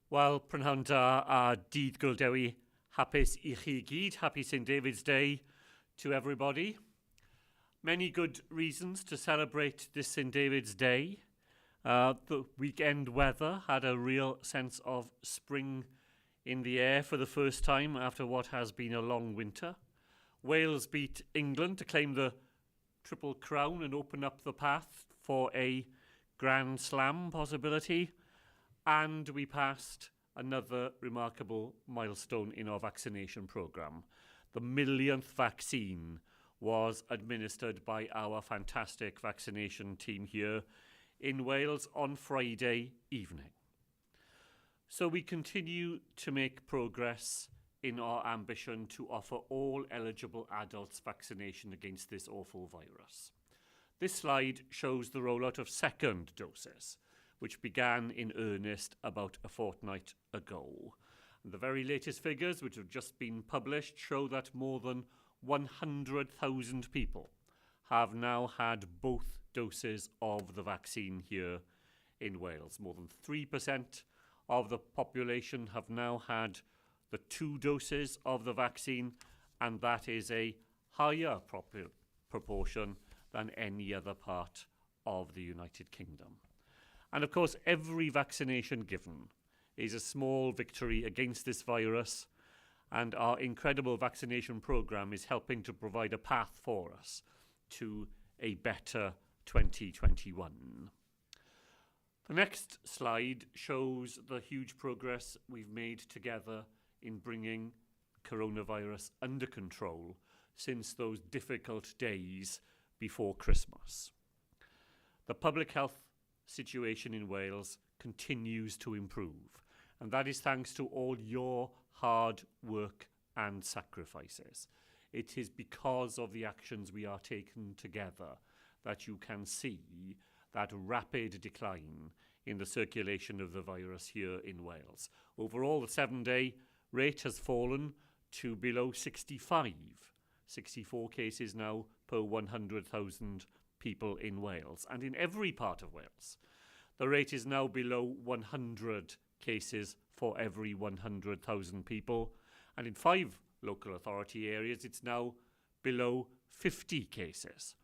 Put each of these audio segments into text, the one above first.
Wel, prynhawn da a dydd Guldewi, hapus I chi gyd, happy St David's Day to everybody. Many good reasons to celebrate this St David's Day. The weekend weather had a real sense of spring in the air for the first time after what has been a long winter. Wales beat England to claim the Triple Crown and open up the path for a Grand Slam possibility. And we passed another remarkable milestone in our vaccination programme. The millionth vaccine was administered by our fantastic vaccination team here in Wales on Friday evening. So we continue to make progress in our ambition to offer all eligible adults vaccination against this awful virus. This slide shows the rollout of second doses, which began in earnest about a fortnight ago. And the very latest figures, which have just been published, show that more than 100,000 people have now had both doses of the vaccine here in Wales. More than 3% of the population have now had the 2 doses of the vaccine, and that is a higher proportion than any other part of the United Kingdom. And of course, every vaccination given is a small victory against this virus, and our incredible vaccination programme is helping to provide a path for us to a better 2021. The next slide shows the huge progress we've made together in bringing coronavirus under control since those difficult days before Christmas. The public health situation in Wales continues to improve, and that is thanks to all your hard work and sacrifices. It is because of the actions we are taking together that you can see that rapid decline in the circulation of the virus here in Wales. Overall, the 7-day rate has fallen to below 65, 64 cases now per 100,000 people in Wales, and in every part of Wales the rate is now below 100 cases for every 100,000 people, and in 5 local authority areas it's now below 50 cases,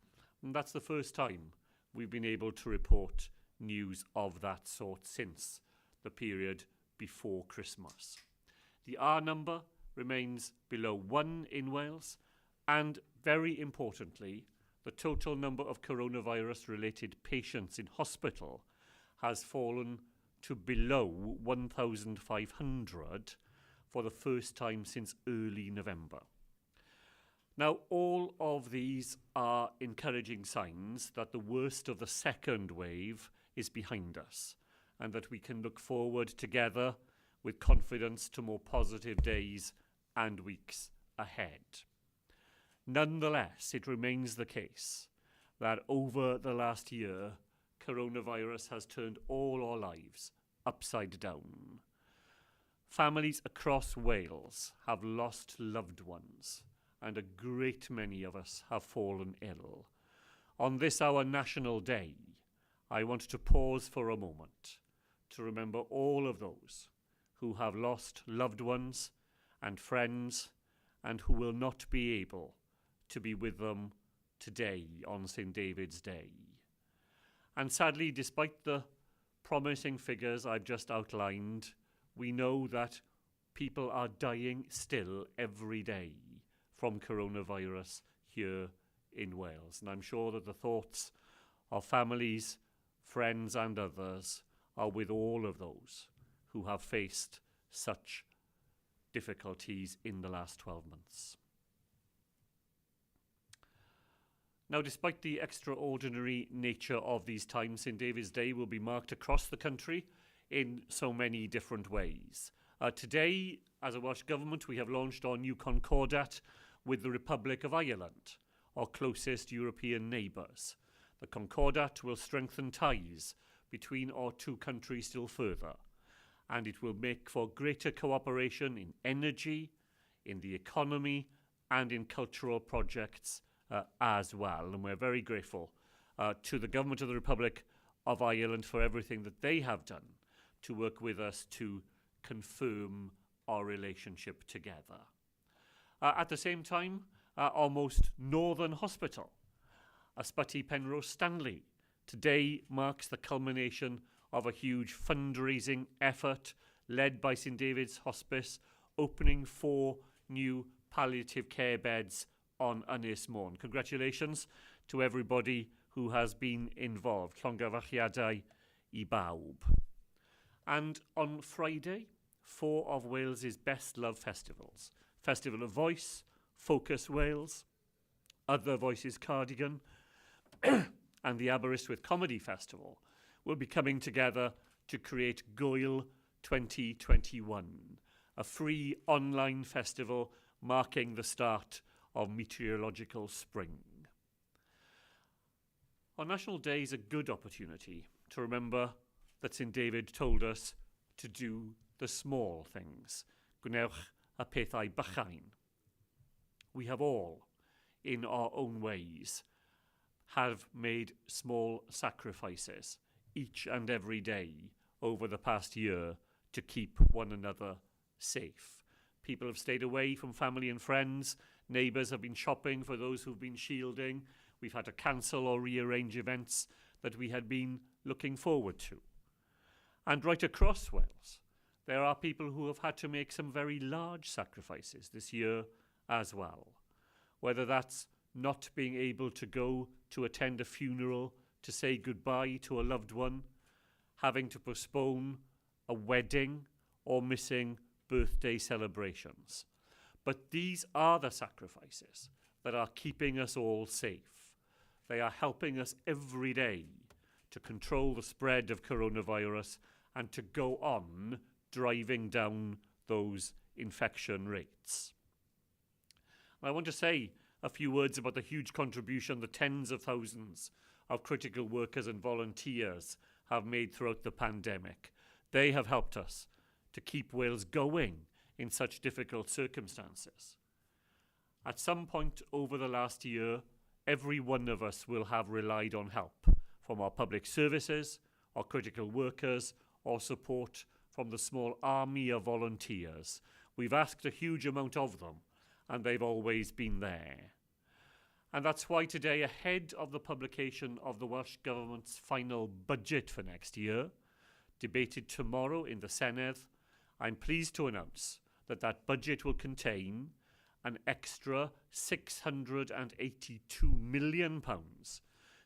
and that's the first time we've been able to report news of that sort since the period before Christmas. The R number remains below 1 in Wales, and very importantly, the total number of coronavirus-related patients in hospital has fallen to below 1,500 for the first time since early November. Now, all of these are encouraging signs that the worst of the second wave is behind us, and that we can look forward together with confidence to more positive days and weeks ahead. Nonetheless, it remains the case that over the last year, coronavirus has turned all our lives upside down. Families across Wales have lost loved ones, and a great many of us have fallen ill. On this, our National Day, I want to pause for a moment to remember all of those who have lost loved ones and friends and who will not be able to be with them today on St David's Day. And sadly, despite the promising figures I've just outlined, we know that people are dying still every day from coronavirus here in Wales. And I'm sure that the thoughts of families, friends and others are with all of those who have faced such difficulties in the last 12 months. Now, despite the extraordinary nature of these times, St David's Day will be marked across the country in so many different ways. Today, as a Welsh Government, we have launched our new concordat with the Republic of Ireland, our closest European neighbours. The concordat will strengthen ties between our two countries still further, and it will make for greater cooperation in energy, in the economy, and in cultural projects as well. And we're very grateful to the Government of the Republic of Ireland for everything that they have done to work with us to confirm our relationship together. At the same time, our most northern hospital, Ysbyty Penrose Stanley, today marks the culmination of a huge fundraising effort led by St David's Hospice, opening 4 new palliative care beds on Ynys Môn. Congratulations to everybody who has been involved. Llongyfarchiadau I bawb. And on Friday, 4 of Wales's best loved festivals, Festival of Voice, Focus Wales, Other Voices Cardigan, and the Aberystwyth Comedy Festival will be coming together to create Gwyl 2021, a free online festival marking the start of meteorological spring. On National Day is a good opportunity to remember that St David told us to do the small things. Gwnewch y pethau bychain. We have all, in our own ways, have made small sacrifices each and every day over the past year to keep one another safe. People have stayed away from family and friends. Neighbours have been shopping for those who've been shielding. We've had to cancel or rearrange events that we had been looking forward to. And right across Wales, there are people who have had to make some very large sacrifices this year as well. Whether that's not being able to go to attend a funeral to say goodbye to a loved one, having to postpone a wedding, or missing birthday celebrations. But these are the sacrifices that are keeping us all safe. They are helping us every day to control the spread of coronavirus and to go on driving down those infection rates. I want to say a few words about the huge contribution the tens of thousands of critical workers and volunteers have made throughout the pandemic. They have helped us to keep Wales going in such difficult circumstances. At some point over the last year, every one of us will have relied on help from our public services, our critical workers, or support from the small army of volunteers. We've asked a huge amount of them, and they've always been there. And that's why today, ahead of the publication of the Welsh Government's final budget for next year, debated tomorrow in the Cynhadledd, I'm pleased to announce that that budget will contain an extra £682 million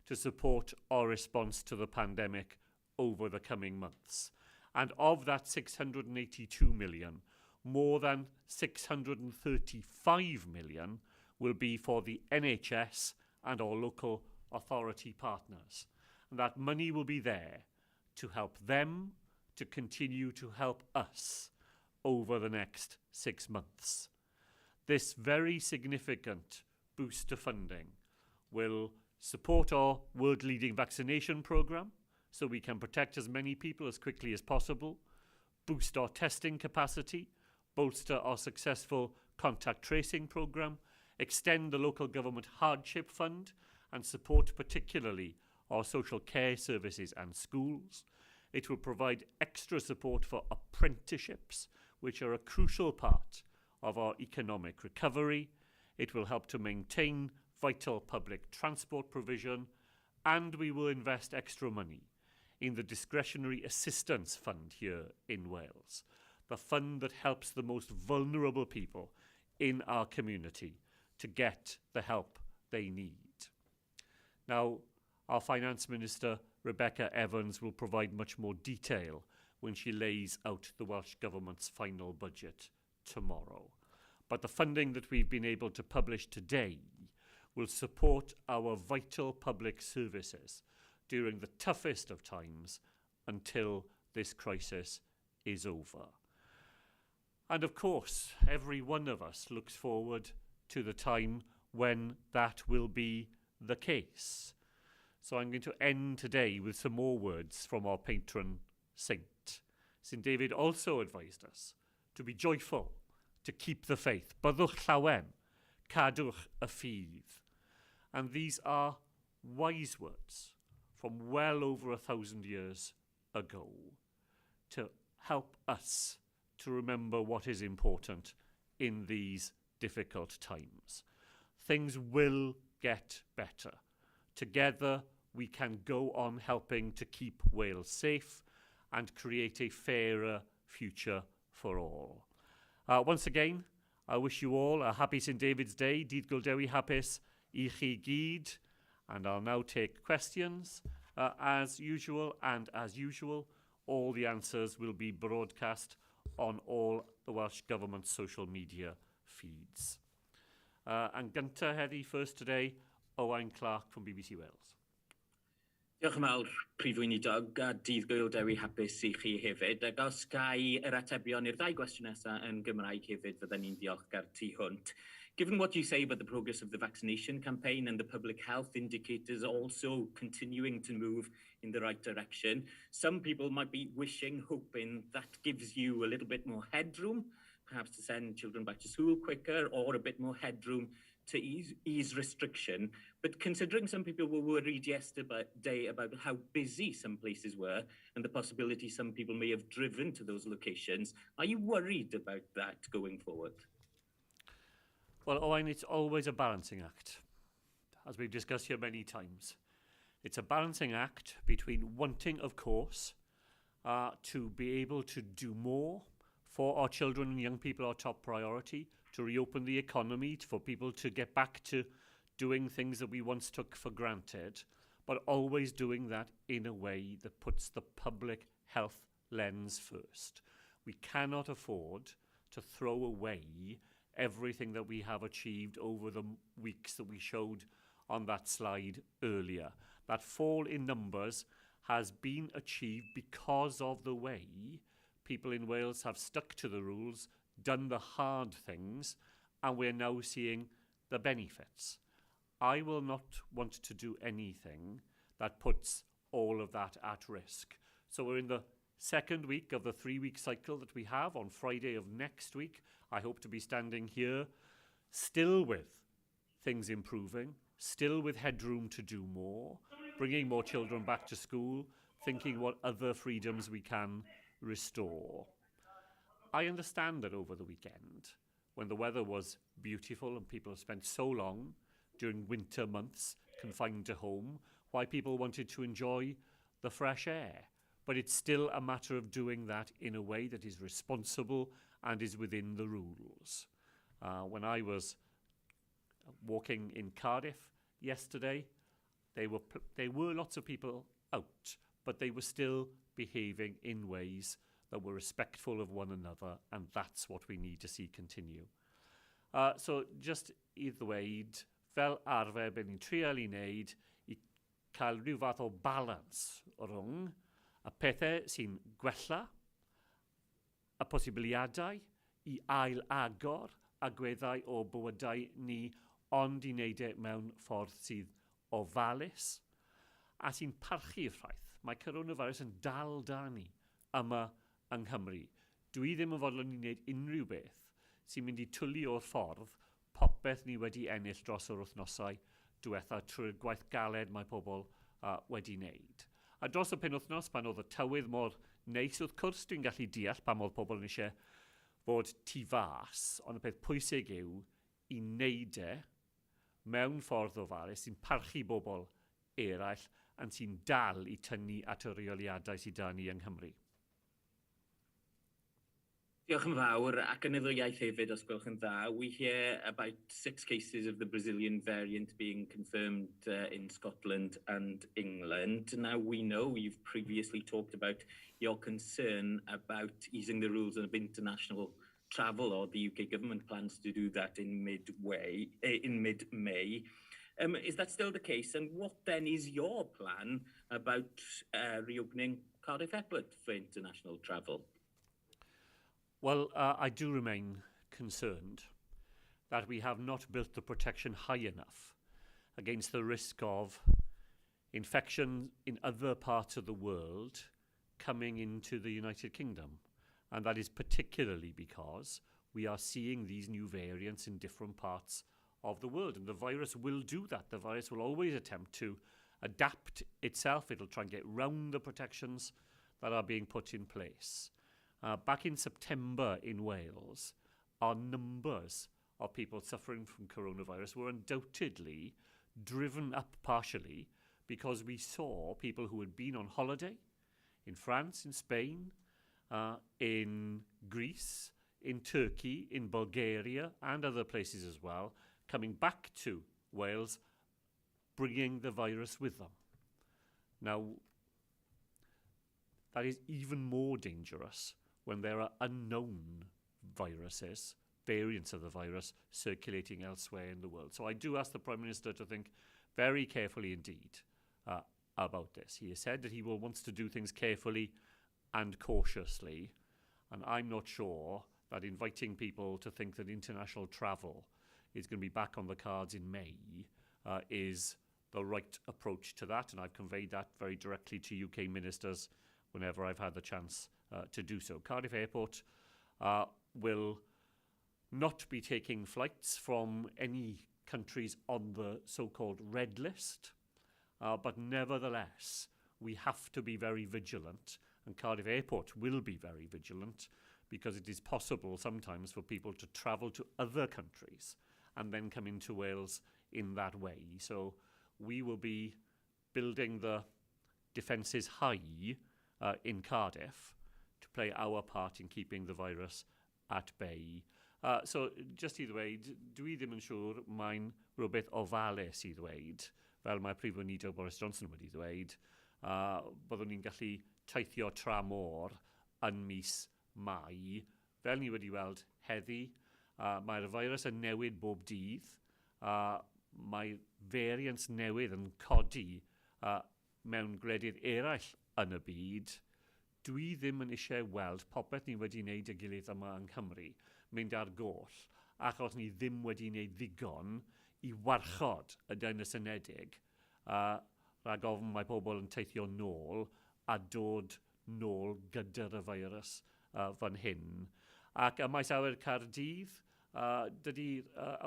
to support our response to the pandemic over the coming months. And of that 682 million, more than 635 million will be for the NHS and our local authority partners. And that money will be there to help them to continue to help us over the next 6 months. This very significant boost to funding will support our world-leading vaccination programme so we can protect as many people as quickly as possible, boost our testing capacity, bolster our successful contact tracing programme, extend the local government hardship fund and support particularly our social care services and schools. It will provide extra support for apprenticeships, which are a crucial part of our economic recovery. It will help to maintain vital public transport provision, and we will invest extra money in the discretionary assistance fund here in Wales, the fund that helps the most vulnerable people in our community to get the help they need. Now, our Finance Minister, Rebecca Evans, will provide much more detail when she lays out the Welsh Government's final budget tomorrow. But the funding that we've been able to publish today will support our vital public services during the toughest of times until this crisis is over. And of course, every one of us looks forward to the time when that will be the case. So I'm going to end today with some more words from our patron saint. St David also advised us to be joyful, to keep the faith. Byddwch llawen, cadwch y ffydd. And these are wise words from well over 1,000 years ago to help us to remember what is important in these difficult times. Things will get better. Together, we can go on helping to keep Wales safe and create a fairer future for all. Once again, I wish you all a happy St David's Day. Dydd Guldewi hapus I chi gyd. And I'll now take questions as usual. And as usual, all the answers will be broadcast on all the Welsh Government social media feeds. And gynta heddi first today, Owain Clark from BBC Wales. Diolch yn fawr, Prif Weinidog, a dydd Guldewi hapus I chi hefyd. Ac os gai yr atebion i'r ddau gwestiwn nesaf yn Gymraeg hefyd, fydden ni'n diolchgar tu hwnt. Given what you say about the progress of the vaccination campaign and the public health indicators also continuing to move in the right direction, some people might be wishing, hoping that gives you a little bit more headroom, perhaps to send children back to school quicker, or a bit more headroom to ease restriction. But considering some people were worried yesterday about how busy some places were and the possibility some people may have driven to those locations, are you worried about that going forward? Well, Owain, it's always a balancing act, as we've discussed here many times. It's a balancing act between wanting, of course, to be able to do more for our children and young people, our top priority, to reopen the economy, for people to get back to doing things that we once took for granted, but always doing that in a way that puts the public health lens first. We cannot afford to throw away everything that we have achieved over the weeks that we showed on that slide earlier. That fall in numbers has been achieved because of the way people in Wales have stuck to the rules, done the hard things, and we're now seeing the benefits. I will not want to do anything that puts all of that at risk. So we're in the second week of the 3-week cycle that we have. On Friday of next week, I hope to be standing here, still with things improving, still with headroom to do more, bringing more children back to school, thinking what other freedoms we can restore. I understand that over the weekend, when the weather was beautiful and people spent so long during winter months confined to home, why people wanted to enjoy the fresh air. But it's still a matter of doing that in a way that is responsible and is within the rules. When I was walking in Cardiff yesterday, there were lots of people out, but they were still behaving in ways that were respectful of one another, and that's what we need to see continue. So just i ddweud, fel arfer, beth ni'n trial I wneud I cael rhyw fath o balans rhwng y pethau sy'n gwella, y posibiliadau I ail agor agweddau o bywydau ni, ond I wneud e mewn ffordd sydd ofalus, a sy'n parchu'r ffaith. Mae coronavirus yn dal da ni yma yng Nghymru. Dwi ddim yn fodlon I wneud unrhyw beth sy'n mynd I twli o'r ffordd popeth ni wedi ennill dros yr wythnosau diwetha trwy'r gwaith galed mae pobl wedi wneud. A dros y penwythnos, pan oedd y tywydd mor neis, wrth cwrs dwi'n gallu deall pan oedd pobl yn eisiau fod tu fas, ond y peth pwysig yw I wneud e mewn ffordd ofalus sy'n parchu bobl eraill and sy'n dal I tynnu at y reoliadau sydd da ni yng Nghymru. Diolch yn fawr, ac yn y ddwyieith hefyd, os gwelwch yn dda, we hear about 6 cases of the Brazilian variant being confirmed in Scotland and England. Now, we know you've previously talked about your concern about easing the rules of international travel, or the UK government plans to do that in mid-May. Is that still the case? And what then is your plan about reopening Cardiff Airport for international travel? Well, I do remain concerned that we have not built the protection high enough against the risk of infection in other parts of the world coming into the United Kingdom. And that is particularly because we are seeing these new variants in different parts of the world. And the virus will do that. The virus will always attempt to adapt itself. It'll try and get round the protections that are being put in place. Back in September in Wales, our numbers of people suffering from coronavirus were undoubtedly driven up partially because we saw people who had been on holiday in France, in Spain, in Greece, in Turkey, in Bulgaria, and other places as well, coming back to Wales, bringing the virus with them. Now, that is even more dangerous when there are unknown viruses, variants of the virus, circulating elsewhere in the world. So I do ask the Prime Minister to think very carefully indeed about this. He has said that he wants to do things carefully and cautiously, and I'm not sure that inviting people to think that international travel is going to be back on the cards in May is the right approach to that, and I've conveyed that very directly to UK ministers whenever I've had the chance to do so. Cardiff Airport will not be taking flights from any countries on the so-called red list, but nevertheless, we have to be very vigilant, and Cardiff Airport will be very vigilant, because it is possible sometimes for people to travel to other countries and then come into Wales in that way. So we will be building the defences high in Cardiff to play our part in keeping the virus at bay. So just i ddweud, dwi ddim yn siŵr mae'n rhywbeth ofalus i ddweud, fel mae Prif Weinidog Boris Johnson wedi ddweud, byddwn ni'n gallu teithio tra môr yn mis Mai. Fel ni wedi weld heddi, mae'r virus yn newid bob dydd. Mae variants newydd yn codi mewn gwledydd eraill yn y byd. Dwi ddim yn eisiau weld popeth ni wedi wneud y gilydd yma yng Nghymru mynd ar goll, achos ni ddim wedi wneud ddigon i warchod y Deyrnas Unedig rhag ofn mae pobl yn teithio nôl a dod nôl gyda'r y virus fan hyn. Ac ym maes awyr Caerdydd, dydy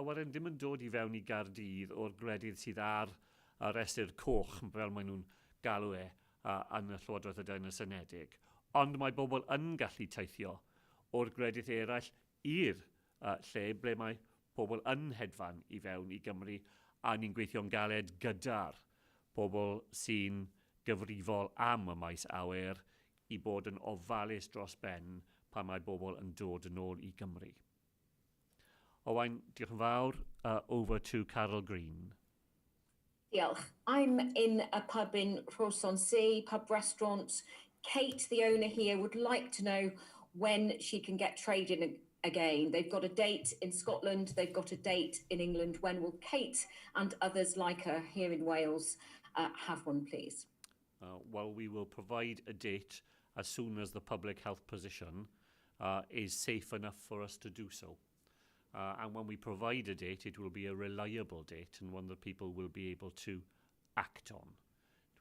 awyren ddim yn dod i fewn i Gaerdydd o'r gwledydd sydd ar y restr coch, fel maen nhw'n galw yn y Llywodraeth y Deyrnas Unedig. Ond mae bobl yn gallu teithio o'r gwledydd eraill i'r lle ble mae pobl yn hedfan i fewn i Gymru, a ni'n gweithio'n galed gyda'r pobl sy'n gyfrifol am y maes awyr i bod yn ofalus dros ben pan mae bobl yn dod yn ôl i Gymru. Owain, diolch yn fawr. Over to Carol Green. Diolch. I'm in a pub in Rhos-on-Sea, pub restaurant. Kate, the owner here, would like to know when she can get trading again. They've got a date in Scotland, they've got a date in England. When will Kate and others like her here in Wales have one, please? Well, we will provide a date as soon as the public health position is safe enough for us to do so. And when we provide a date, it will be a reliable date and one that people will be able to act on.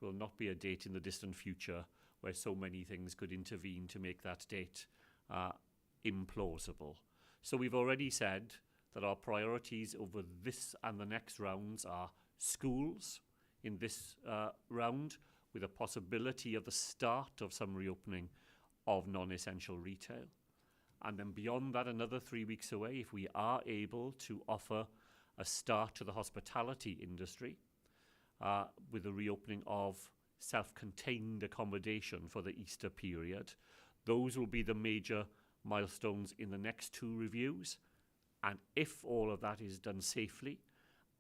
It will not be a date in the distant future where so many things could intervene to make that date implausible. So we've already said that our priorities over this and the next rounds are schools in this round, with a possibility of the start of some reopening of non-essential retail. And then beyond that, another 3 weeks away, if we are able to offer a start to the hospitality industry with the reopening of self-contained accommodation for the Easter period, those will be the major milestones in the next 2 reviews. And if all of that is done safely,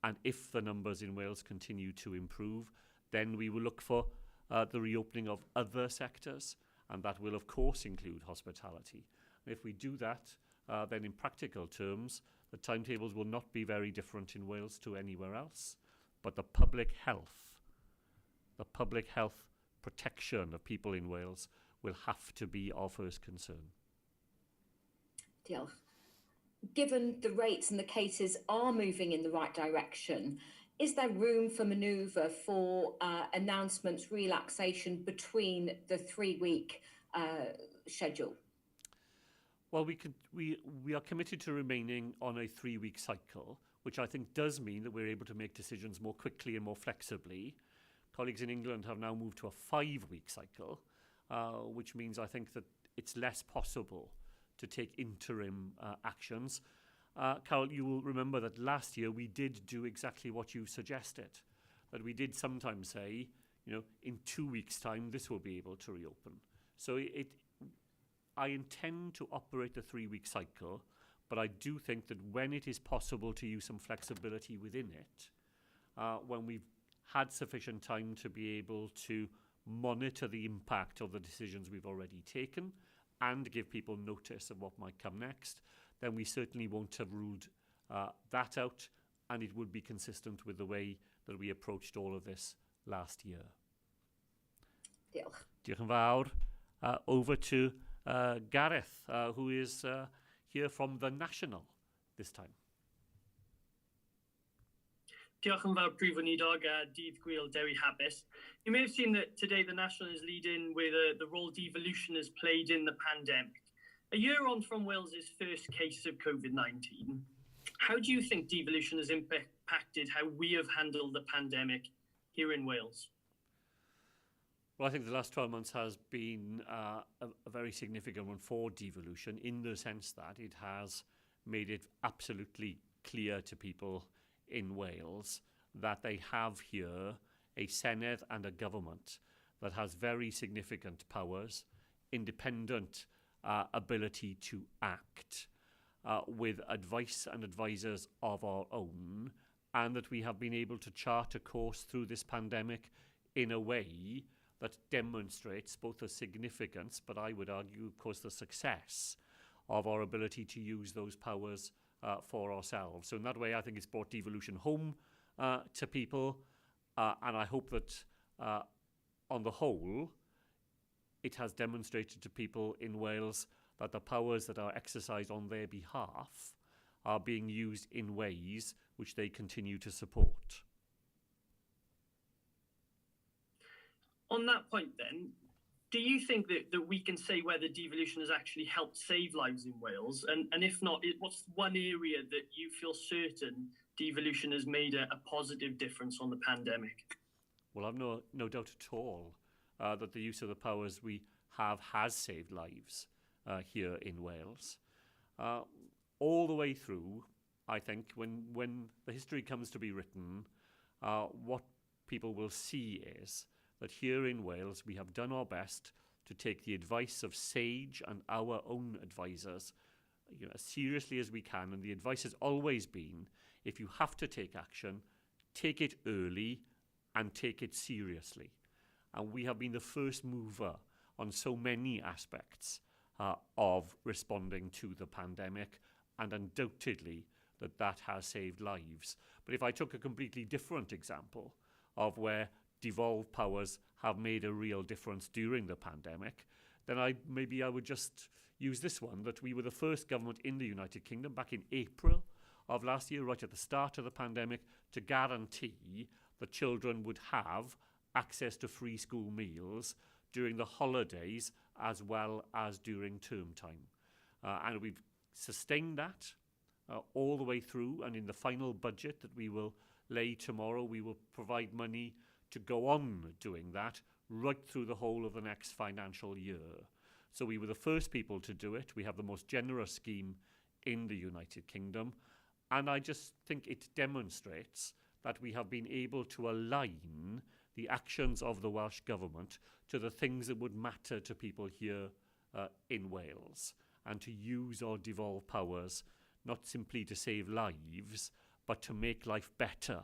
and if the numbers in Wales continue to improve, then we will look for the reopening of other sectors, and that will of course include hospitality. And if we do that, then in practical terms, the timetables will not be very different in Wales to anywhere else, but the public health protection of people in Wales will have to be our first concern. Diolch. Given the rates and the cases are moving in the right direction, is there room for manoeuvre for announcements, relaxation between the 3-week schedule? Well, we are committed to remaining on a 3-week cycle, which I think does mean that we're able to make decisions more quickly and more flexibly. Colleagues in England have now moved to a 5-week cycle, which means I think that it's less possible to take interim actions. Carol, you will remember that last year we did do exactly what you suggested, that we did sometimes say, in 2 weeks' time, this will be able to reopen. So I intend to operate the 3-week cycle, but I do think that when it is possible to use some flexibility within it, when we've had sufficient time to be able to monitor the impact of the decisions we've already taken and give people notice of what might come next, then we certainly won't have ruled that out, and it would be consistent with the way that we approached all of this last year. Diolch. Diolch yn fawr. Over to Gareth, who is here from The National this time. Diolch yn fawr, Prif Weinidog, Dydd Gwyl Dewi Hapus. You may have seen that today The National is leading with the role devolution has played in the pandemic. A year on from Wales's first case of COVID-19, how do you think devolution has impacted how we have handled the pandemic here in Wales? Well, I think the last 12 months has been a very significant one for devolution, in the sense that it has made it absolutely clear to people in Wales that they have here a Senedd and a government that has very significant powers, independent ability to act, with advice and advisors of our own, and that we have been able to chart a course through this pandemic in a way that demonstrates both the significance, but I would argue, of course, the success of our ability to use those powers for ourselves. So in that way, I think it's brought devolution home to people, and I hope that on the whole, it has demonstrated to people in Wales that the powers that are exercised on their behalf are being used in ways which they continue to support. On that point then, do you think that we can say whether devolution has actually helped save lives in Wales? And if not, what's one area that you feel certain devolution has made a positive difference on the pandemic? Well, I've no doubt at all that the use of the powers we have has saved lives here in Wales. All the way through, I think, when the history comes to be written, what people will see is that here in Wales we have done our best to take the advice of SAGE and our own advisors as seriously as we can, and the advice has always been, if you have to take action, take it early and take it seriously. And we have been the first mover on so many aspects of responding to the pandemic, and undoubtedly that has saved lives. But if I took a completely different example of where devolved powers have made a real difference during the pandemic, then maybe I would just use this one, that we were the first government in the United Kingdom back in April of last year, right at the start of the pandemic, to guarantee that children would have access to free school meals during the holidays as well as during term time. And we've sustained that all the way through, and in the final budget that we will lay tomorrow, we will provide money to go on doing that right through the whole of the next financial year. So we were the first people to do it. We have the most generous scheme in the United Kingdom, and I just think it demonstrates that we have been able to align the actions of the Welsh Government to the things that would matter to people here in Wales, and to use our devolved powers not simply to save lives, but to make life better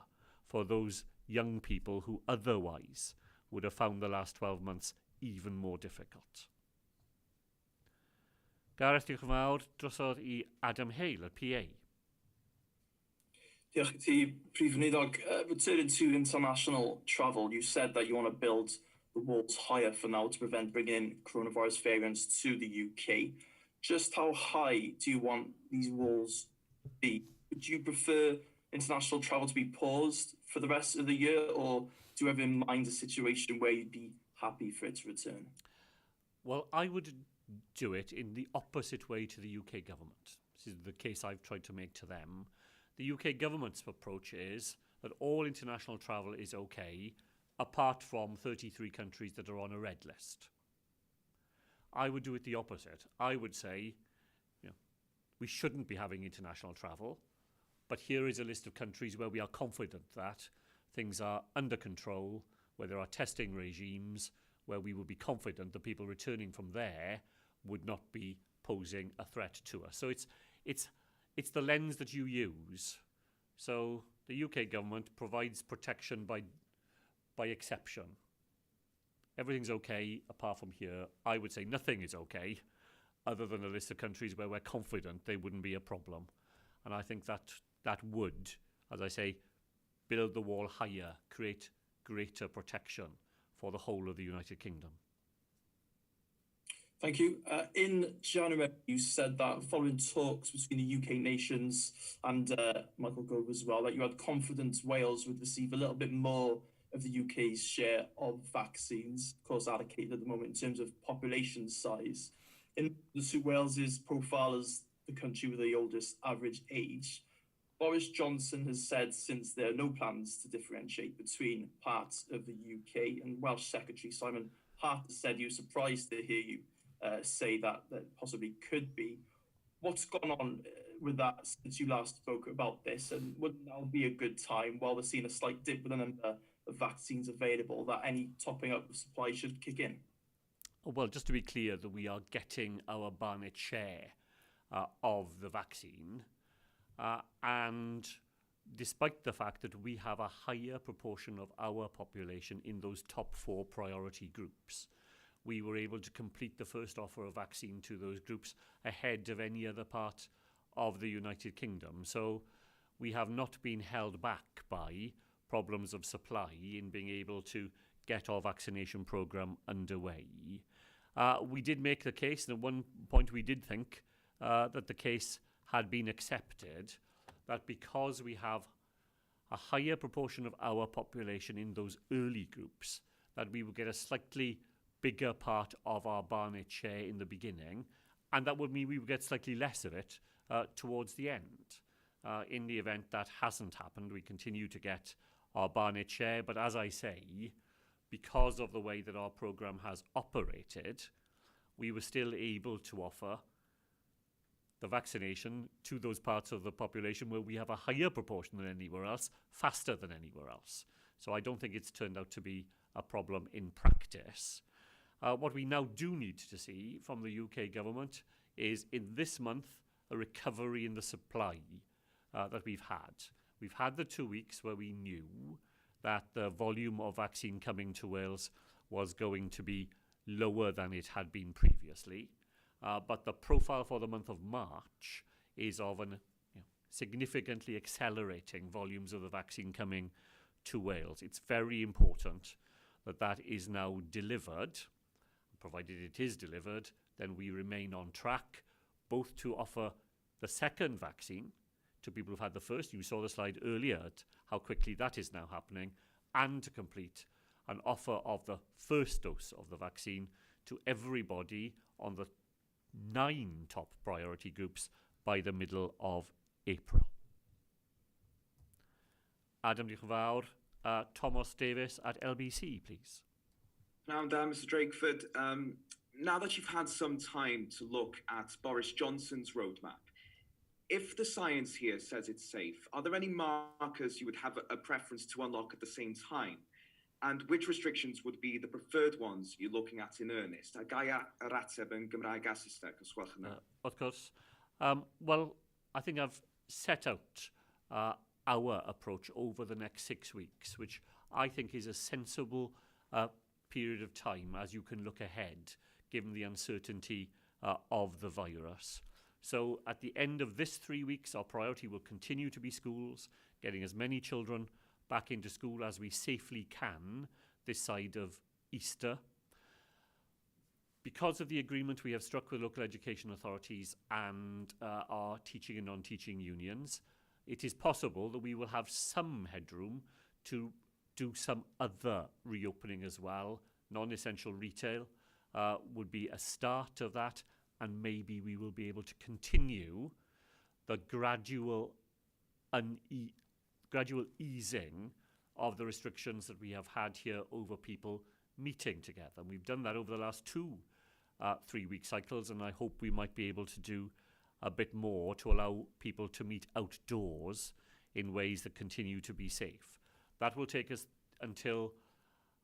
for those young people who otherwise would have found the last 12 months even more difficult. Gareth, diolch yn fawr. Drosodd I Adam Hale, y PA. Diolch I ti, Prif Weinidog. Returning to international travel, you said that you want to build the walls higher for now to prevent bringing in coronavirus variants to the UK. Just how high do you want these walls to be? Would you prefer international travel to be paused for the rest of the year, or do you have in mind a situation where you'd be happy for it to return? Well, I would do it in the opposite way to the UK government. This is the case I've tried to make to them. The UK government's approach is that all international travel is okay, apart from 33 countries that are on a red list. I would do it the opposite. I would say, we shouldn't be having international travel, but here is a list of countries where we are confident that things are under control, where there are testing regimes, where we would be confident that people returning from there would not be posing a threat to us. So it's the lens that you use. So the UK government provides protection by exception. Everything's okay apart from here. I would say nothing is okay other than a list of countries where we're confident they wouldn't be a problem. And I think that would, as I say, build the wall higher, create greater protection for the whole of the United Kingdom. Thank you. In January, you said that following talks between the UK nations and Michael Gove as well, that you had confidence Wales would receive a little bit more of the UK's share of vaccines, of course allocated at the moment in terms of population size. In the suit Wales's profile as the country with the oldest average age, Boris Johnson has said since there are no plans to differentiate between parts of the UK, and Welsh Secretary Simon Hart has said he was surprised to hear you say that possibly could be. What's gone on with that since you last spoke about this, and would now be a good time, while we're seeing a slight dip with the number of vaccines available, that any topping up of supply should kick in? Well, just to be clear, that we are getting our Barnet share of the vaccine, and despite the fact that we have a higher proportion of our population in those top 4 priority groups, we were able to complete the first offer of vaccine to those groups ahead of any other part of the United Kingdom. So we have not been held back by problems of supply in being able to get our vaccination programme underway. We did make the case, and at one point we did think that the case had been accepted, that because we have a higher proportion of our population in those early groups, that we would get a slightly bigger part of our Barnet share in the beginning, and that would mean we would get slightly less of it towards the end. In the event that hasn't happened, we continue to get our Barnet share, but as I say, because of the way that our programme has operated, we were still able to offer the vaccination to those parts of the population where we have a higher proportion than anywhere else, faster than anywhere else. So I don't think it's turned out to be a problem in practice. What we now do need to see from the UK government is, in this month, a recovery in the supply that we've had. We've had the 2 weeks where we knew that the volume of vaccine coming to Wales was going to be lower than it had been previously. But the profile for the month of March is of an significantly accelerating volumes of the vaccine coming to Wales. It's very important that that is now delivered. Provided it is delivered, then we remain on track both to offer the second vaccine to people who've had the first. You saw the slide earlier at how quickly that is now happening, and to complete an offer of the first dose of the vaccine to everybody on the 9 top priority groups by the middle of April. Adam, diolch yn fawr. Thomas Davis at LBC, please. Now, Mr. Drakeford, now that you've had some time to look at Boris Johnson's roadmap, if the science here says it's safe, are there any markers you would have a preference to unlock at the same time? And which restrictions would be the preferred ones you're looking at in earnest? A gaia yr ateb yn Gymraeg a Saesneg, os gwelwch yn dda. Of course. Well, I think I've set out our approach over the next 6 weeks, which I think is a sensible period of time as you can look ahead, given the uncertainty of the virus. So at the end of this 3 weeks, our priority will continue to be schools, getting as many children back into school as we safely can this side of Easter. Because of the agreement we have struck with local education authorities and our teaching and non-teaching unions, it is possible that we will have some headroom to do some other reopening as well. Non-essential retail would be a start of that, and maybe we will be able to continue the gradual easing of the restrictions that we have had here over people meeting together. And we've done that over the last 2 3-week cycles, and I hope we might be able to do a bit more to allow people to meet outdoors in ways that continue to be safe. That will take us until,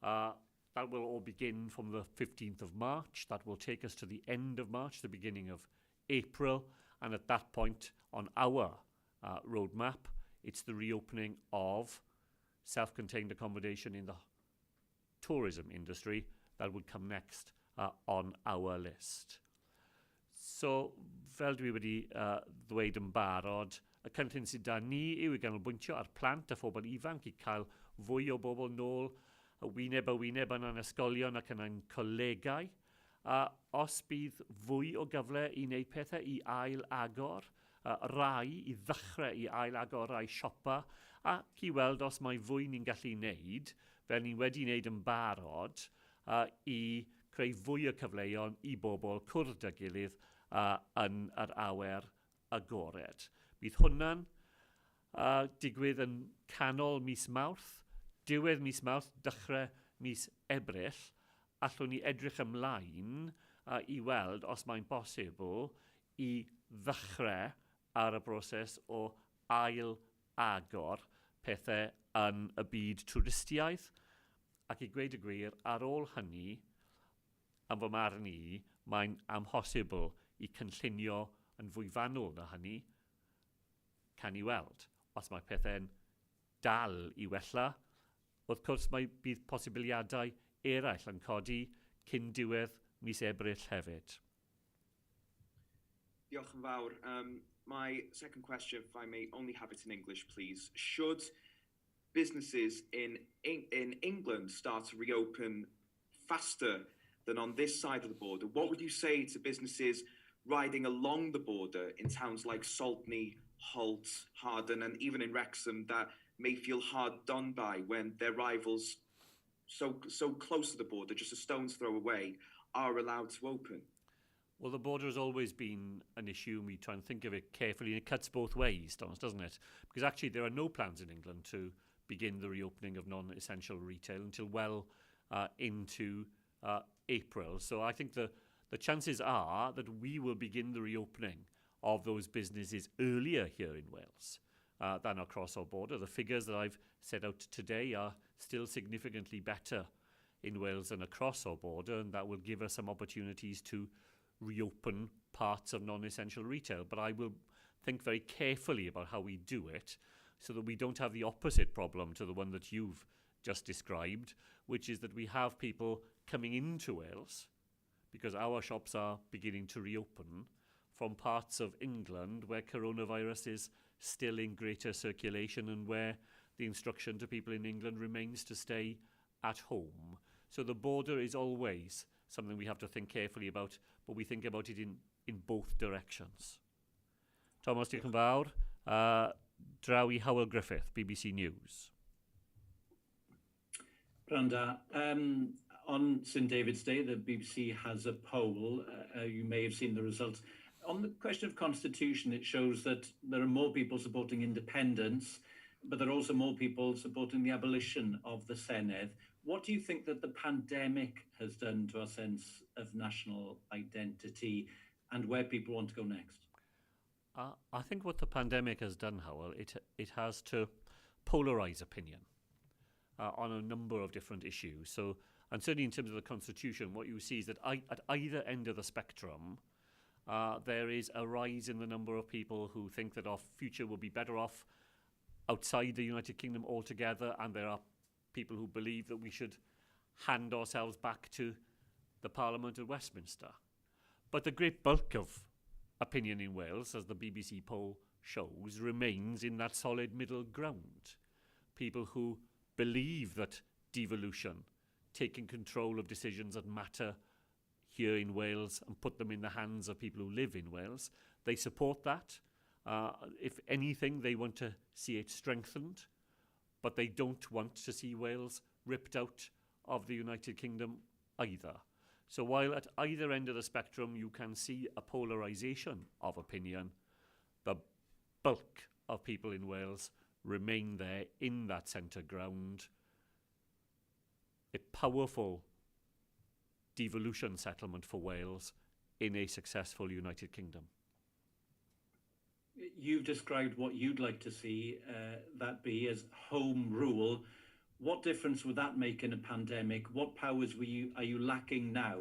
that will all begin from the 15th of March. That will take us to the end of March, the beginning of April. And at that point on our roadmap, it's the reopening of self-contained accommodation in the tourism industry that would come next on our list. So, fel dwi wedi ddweud yn barod, y cynllun sydd da ni yw i ganolbwyntio ar plant a phobl ifanc i cael fwy o bobl nôl wyneb a wyneb yn ysgolion ac yn ein colegau. Os bydd fwy o gyfle i wneud pethau i ail agor, rai i ddechrau i ail agor rai siopa, ac i weld os mae fwy ni'n gallu wneud, fel ni wedi wneud yn barod, i creu fwy o cyfleoedd i bobl cwrdd â gilydd yn yr awyr agored. Bydd hwnna'n digwydd yn canol mis Mawrth, diwedd mis Mawrth, dechrau mis Ebrill. Allwn ni edrych ymlaen i weld os mae'n bosibl i ddechrau ar y broses o ail agor pethau yn y byd twristiaeth, ac i gweud y gwir, ar ôl hynny, am fy marn i, mae'n amhosibl i cynllunio yn fwy fanwl na hynny, can i weld. Os mae pethau'n dal i wella, wrth gwrs bydd posibiliadau eraill yn codi cyn diwedd mis Ebrill hefyd. Diolch yn fawr. My second question, if I may only have it in English, please. Should businesses in England start to reopen faster than on this side of the border? What would you say to businesses riding along the border in towns like Saltney, Holt, Harden, and even in Wrexham that may feel hard done by when their rivals so close to the border, just a stone's throw away, are allowed to open? Well, the border has always been an issue, and we try and think of it carefully, and it cuts both ways, Thomas, doesn't it? Because actually there are no plans in England to begin the reopening of non-essential retail until well into April. So I think the chances are that we will begin the reopening of those businesses earlier here in Wales than across our border. The figures that I've set out today are still significantly better in Wales than across our border, and that will give us some opportunities to reopen parts of non-essential retail. But I will think very carefully about how we do it so that we don't have the opposite problem to the one that you've just described, which is that we have people coming into Wales, because our shops are beginning to reopen, from parts of England where coronavirus is still in greater circulation and where the instruction to people in England remains to stay at home. So the border is always something we have to think carefully about, but we think about it in both directions. Thomas, diolch yn fawr. Draw i Hywel Griffith, BBC News. Branda, on St David's Day, the BBC has a poll. You may have seen the results. On the question of constitution, it shows that there are more people supporting independence, but there are also more people supporting the abolition of the Cynhadledd. What do you think that the pandemic has done to our sense of national identity and where people want to go next? I think what the pandemic has done, Hywel, it has to polarise opinion on a number of different issues. So, and certainly in terms of the constitution, what you see is that at either end of the spectrum, there is a rise in the number of people who think that our future will be better off outside the United Kingdom altogether, and there are people who believe that we should hand ourselves back to the Parliament at Westminster. But the great bulk of opinion in Wales, as the BBC poll shows, remains in that solid middle ground. People who believe that devolution, taking control of decisions that matter here in Wales and put them in the hands of people who live in Wales, they support that. If anything, they want to see it strengthened, but they don't want to see Wales ripped out of the United Kingdom either. So while at either end of the spectrum you can see a polarisation of opinion, the bulk of people in Wales remain there in that centre ground. A powerful devolution settlement for Wales in a successful United Kingdom. You've described what you'd like to see that be as home rule. What difference would that make in a pandemic? What powers are you lacking now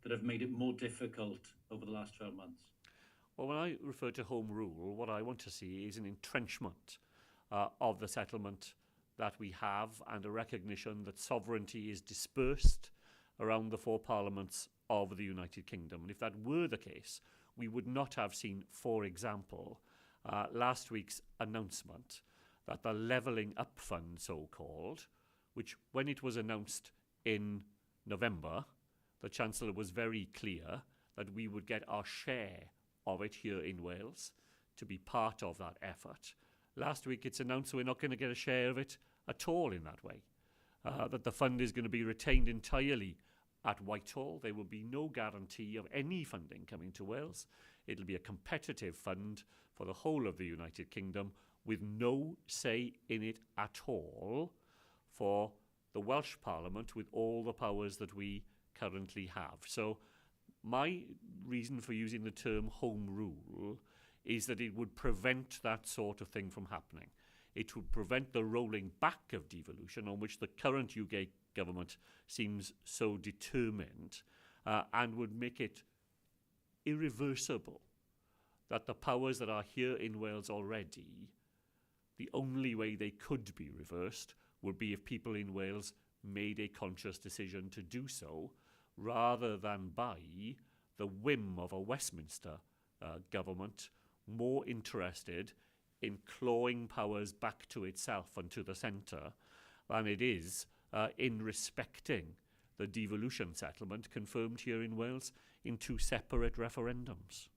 that have made it more difficult over the last 12 months? Well, when I refer to home rule, what I want to see is an entrenchment of the settlement that we have and a recognition that sovereignty is dispersed around the four parliaments of the United Kingdom. And if that were the case, we would not have seen, for example, last week's announcement that the Levelling Up Fund, so-called, which when it was announced in November, the Chancellor was very clear that we would get our share of it here in Wales to be part of that effort. Last week it's announced we're not going to get a share of it at all in that way, that the fund is going to be retained entirely at Whitehall. There will be no guarantee of any funding coming to Wales. It'll be a competitive fund for the whole of the United Kingdom with no say in it at all for the Welsh Parliament with all the powers that we currently have. So my reason for using the term home rule is that it would prevent that sort of thing from happening. It would prevent the rolling back of devolution on which the current UK government seems so determined, and would make it irreversible that the powers that are here in Wales already, the only way they could be reversed would be if people in Wales made a conscious decision to do so, rather than by the whim of a Westminster government more interested in clawing powers back to itself and to the centre than it is in respecting the devolution settlement confirmed here in Wales in two separate referendums.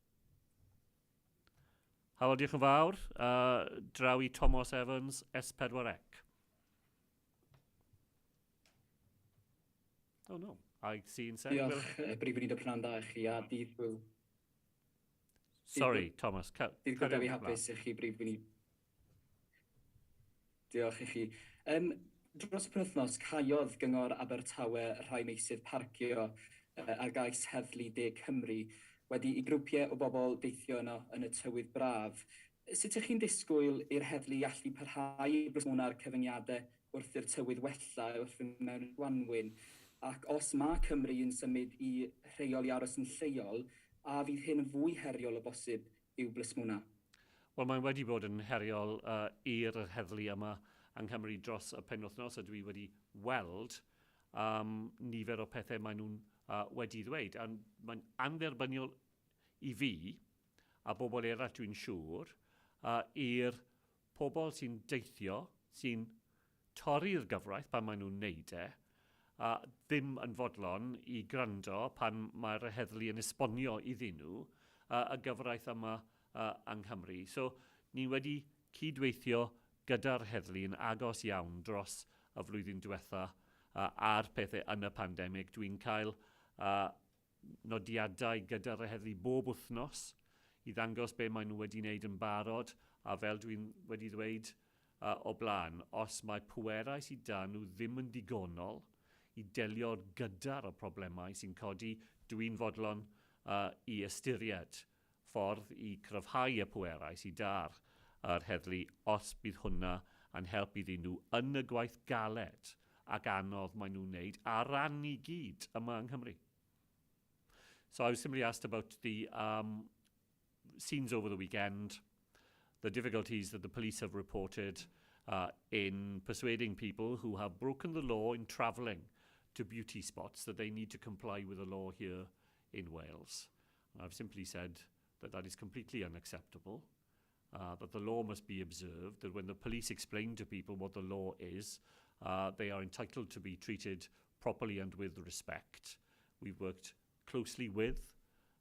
Hywel, diolch yn fawr. Draw I Thomas Evans, S4C. Oh no, I see instead. Diolch, brif wedi dy prynawn da i chi a dydd gwyl. Sorry, Thomas. Dydd gwyl Dewi hapus i chi brif wedi. Diolch i chi. Dros y penwythnos, caiodd gyngor Abertawe rhai meysydd parcio ar gais heddlu De Cymru wedi i grwpiau o bobl deithio yno yn y tywydd braf. Sut ydych chi'n disgwyl i'r heddlu allu parhau i brysmwna'r cyfyngiadau wrth i'r tywydd wella wrth fynd mewn i'r Gwanwyn? Ac os mae Cymru yn symud i rheol i aros yn lleol, a fydd hyn yn fwy heriol o bosib i'w blysmwna? Wel, mae'n wedi bod yn heriol i'r heddlu yma yng Nghymru dros y penwythnos, a dwi wedi weld nifer o pethau maen nhw'n wedi ddweud. A mae'n anferbyniol i fi, a bobl eraill dwi'n siŵr, i'r pobl sy'n deithio, sy'n torri'r gyfraith pan maen nhw'n neud ddim yn fodlon i gwrando pan mae'r heddlu yn esbonio iddyn nhw y gyfraith yma yng Nghymru. So, ni wedi cydweithio gyda'r heddlu yn agos iawn dros y flwyddyn diwetha a'r pethau yn y pandemig. Dwi'n cael nodiadau gyda'r heddlu bob wythnos i ddangos be maen nhw wedi wneud yn barod, a fel dwi'n wedi ddweud o blaen, os mae pwerau sydd da nhw ddim yn digonol i delio gyda'r y problemau sy'n codi, dwi'n fodlon i ystyried ffordd i cryfhau y pwerau sydd da'r heddlu os bydd hwnna yn helpu iddyn nhw yn y gwaith galed ac anodd maen nhw'n wneud a ran i gyd yma yng Nghymru. So I was simply asked about the scenes over the weekend, the difficulties that the police have reported in persuading people who have broken the law in travelling to beauty spots that they need to comply with the law here in Wales. And I've simply said that that is completely unacceptable, that the law must be observed, that when the police explain to people what the law is, they are entitled to be treated properly and with respect. We've worked closely with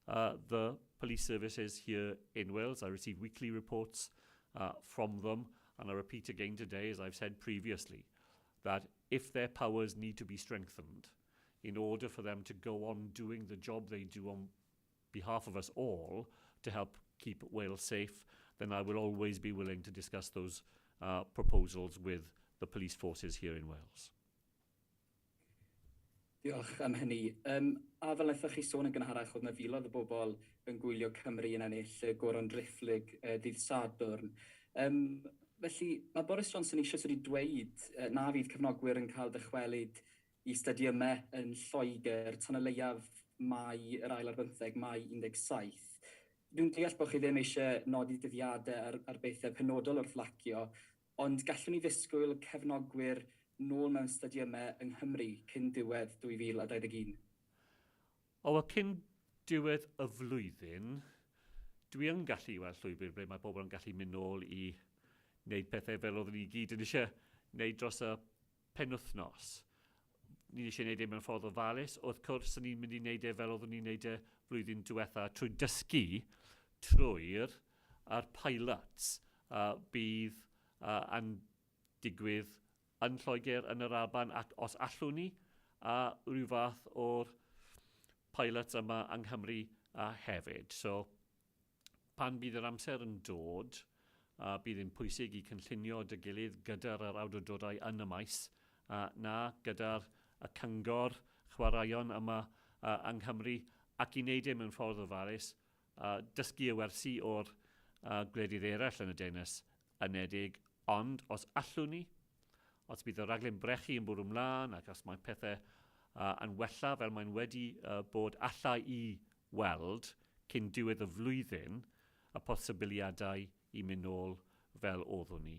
the police services here in Wales. I receive weekly reports from them, and I repeat again today, as I've said previously, that if their powers need to be strengthened in order for them to go on doing the job they do on behalf of us all to help keep Wales safe, then I will always be willing to discuss those proposals with the police forces here in Wales. Diolch am hynny. A fel wnaethoch chi sôn yn gynharach, oedd yna filoedd o bobl yn gwylio Cymru yn ennill y goron drifflig dydd Sadwrn. Felly, mae Boris Johnson eisiau wedi dweud na fydd cefnogwyr yn cael dychwelyd i stadiymau yn Lloegr tan y leiaf Mai yr ail ar 15, Mai 17. Dwi'n deall bod chi ddim eisiau nodi dyddiadau ar bethau penodol wrth lacio, ond gallwn ni ddisgwyl cefnogwyr nôl mewn stadiymau yng Nghymru cyn diwedd 2021? O, cyn diwedd y flwyddyn, dwi yn gallu weld llwybr ble mae bobl yn gallu mynd nôl i wneud pethau fel oeddwn ni gyd yn eisiau wneud dros y penwythnos. Ni eisiau wneud e mewn ffordd ofalus. Wrth cwrs, ni'n mynd i wneud e fel oeddwn ni'n wneud e flwyddyn diwetha trwy dysgu trwy'r pilots bydd yn digwydd yn Lloegr, yn yr Alban, ac os allwn ni, rhyw fath o'r pilots yma yng Nghymru hefyd. So, pan bydd yr amser yn dod, bydd yn pwysig i cynllunio dy gilydd gyda'r awdurdodau yn y maes, na gyda'r cyngor chwaraeon yma yng Nghymru, ac i wneud e mewn ffordd ofalus, dysgu y wersi o'r gwledydd eraill yn y Deyrnas Unedig, ond os allwn ni, os bydd y raglen brechu yn bwrw ymlaen ac os mae pethau yn wella fel mae'n wedi bod allai i weld cyn diwedd y flwyddyn y posibiliadau i mynd nôl fel oeddwn ni.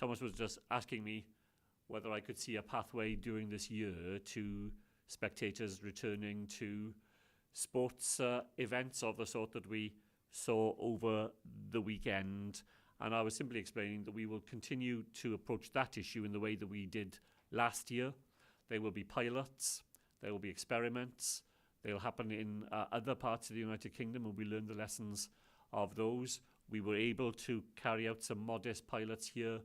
Thomas was just asking me whether I could see a pathway during this year to spectators returning to sports events of the sort that we saw over the weekend. And I was simply explaining that we will continue to approach that issue in the way that we did last year. There will be pilots, there will be experiments, they will happen in other parts of the United Kingdom, and we learn the lessons of those. We were able to carry out some modest pilots here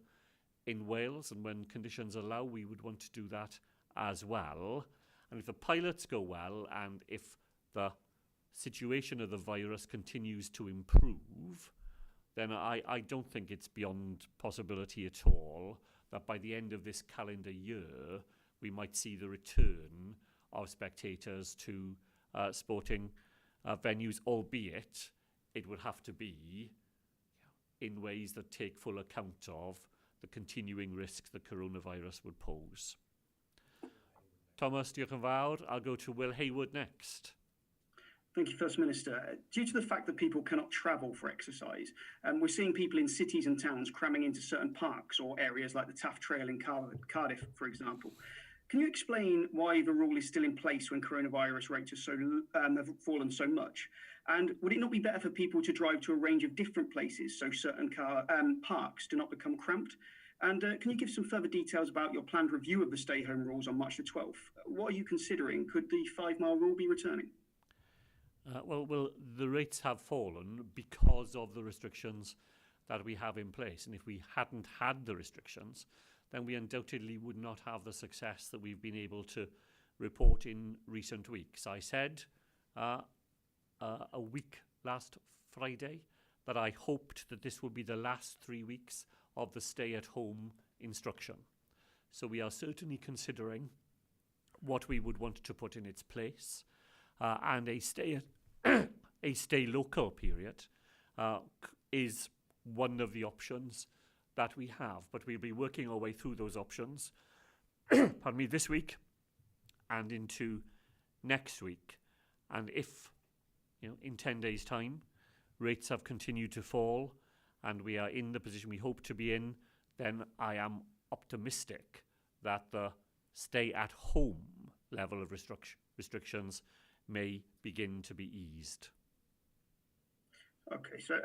in Wales, and when conditions allow, we would want to do that as well. And if the pilots go well, and if the situation of the virus continues to improve, then I don't think it's beyond possibility at all that by the end of this calendar year, we might see the return of spectators to sporting venues, albeit it would have to be in ways that take full account of the continuing risks the coronavirus would pose. Thomas, diolch yn fawr. I'll go to Will Haywood next. Thank you, First Minister. Due to the fact that people cannot travel for exercise, we're seeing people in cities and towns cramming into certain parks or areas like the Taff Trail in Cardiff, for example. Can you explain why the rule is still in place when coronavirus rates are have fallen so much? And would it not be better for people to drive to a range of different places so certain parks do not become cramped? And can you give some further details about your planned review of the stay-home rules on March the 12th? What are you considering? Could the 5-mile rule be returning? Well, the rates have fallen because of the restrictions that we have in place. And if we hadn't had the restrictions, then we undoubtedly would not have the success that we've been able to report in recent weeks. I said a week last Friday that I hoped that this would be the last 3 weeks of the stay-at-home instruction. So we are certainly considering what we would want to put in its place. And a stay local period is one of the options that we have, but we'll be working our way through those options pardon me, this week and into next week. And if, in 10 days' time, rates have continued to fall and we are in the position we hope to be in, then I am optimistic that the stay-at-home level of restrictions may begin to be eased. Okay, so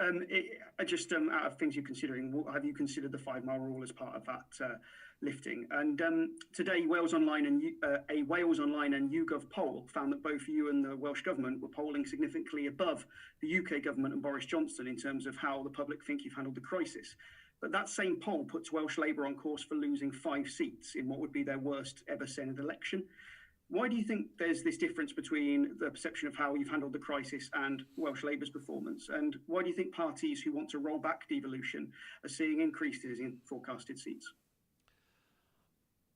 just out of things you're considering, have you considered the 5-mile rule as part of that lifting? And today, Wales Online and a Wales Online and YouGov poll found that both you and the Welsh Government were polling significantly above the UK Government and Boris Johnson in terms of how the public think you've handled the crisis. But that same poll puts Welsh Labour on course for losing 5 seats in what would be their worst ever Senedd election. Why do you think there's this difference between the perception of how you've handled the crisis and Welsh Labour's performance? And why do you think parties who want to roll back devolution are seeing increases in forecasted seats?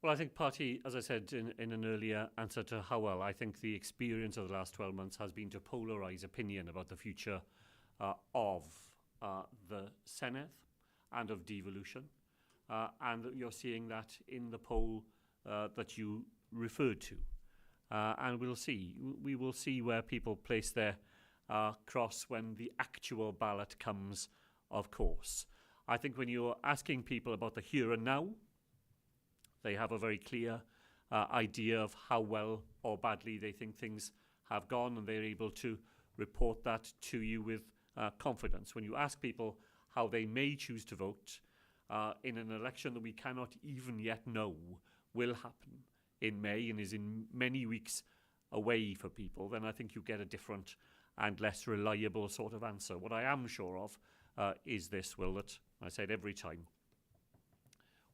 Well, I think partly, as I said in an earlier answer to Howell, I think the experience of the last 12 months has been to polarise opinion about the future of the Cynhadledd and of devolution. And you're seeing that in the poll that you referred to. And we will see where people place their cross when the actual ballot comes, of course. I think when you're asking people about the here and now, they have a very clear idea of how well or badly they think things have gone, and they're able to report that to you with confidence. When you ask people how they may choose to vote in an election that we cannot even yet know will happen in May and is in many weeks away for people, then I think you get a different and less reliable sort of answer. What I am sure of is this, Will, that I said every time,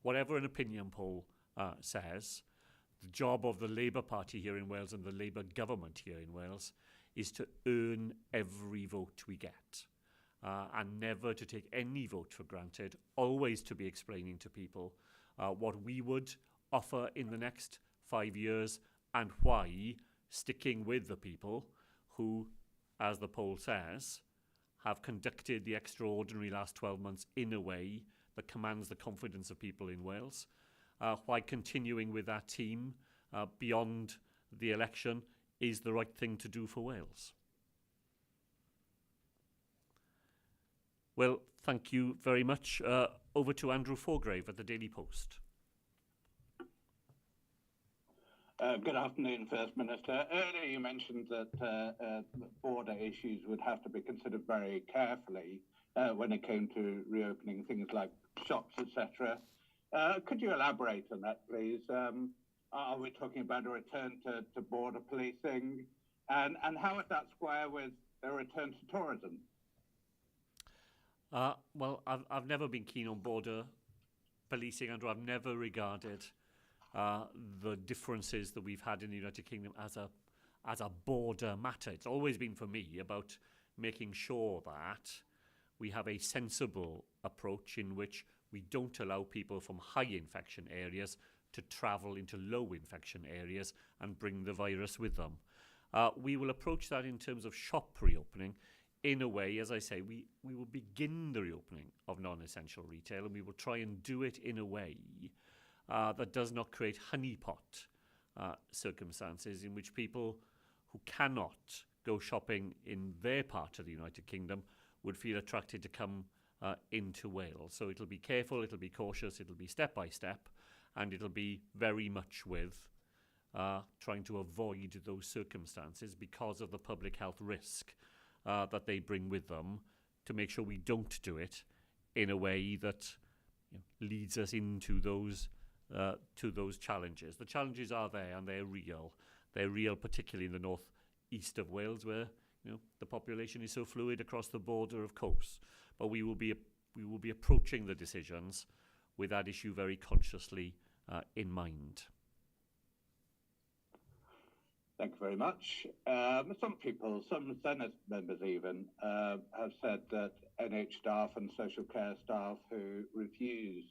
whatever an opinion poll says, the job of the Labour Party here in Wales and the Labour government here in Wales is to earn every vote we get and never to take any vote for granted, always to be explaining to people what we would offer in the next 5 years and why sticking with the people who, as the poll says, have conducted the extraordinary last 12 months in a way that commands the confidence of people in Wales, why continuing with that team beyond the election is the right thing to do for Wales. Well, thank you very much. Over to Andrew Forgrave at the Daily Post. Good afternoon, First Minister. Earlier you mentioned that border issues would have to be considered very carefully when it came to reopening things like shops, etc. Could you elaborate on that, please? Are we talking about a return to border policing? And how would that square with a return to tourism? Well, I've never been keen on border policing, Andrew. I've never regarded the differences that we've had in the United Kingdom as a border matter. It's always been for me about making sure that we have a sensible approach in which we don't allow people from high infection areas to travel into low infection areas and bring the virus with them. We will approach that in terms of shop reopening in a way, as I say, we will begin the reopening of non-essential retail, and we will try and do it in a way that does not create honeypot circumstances in which people who cannot go shopping in their part of the United Kingdom would feel attracted to come into Wales. So it'll be careful, it'll be cautious, it'll be step by step, and it'll be very much with trying to avoid those circumstances because of the public health risk that they bring with them, to make sure we don't do it in a way that leads us into those challenges. The challenges are there and they're real. They're real, particularly in the north east of Wales, where the population is so fluid across the border, of course. But we will be approaching the decisions with that issue very consciously in mind. Thank you very much. Some people, some Senate members even, have said that NH staff and social care staff who refuse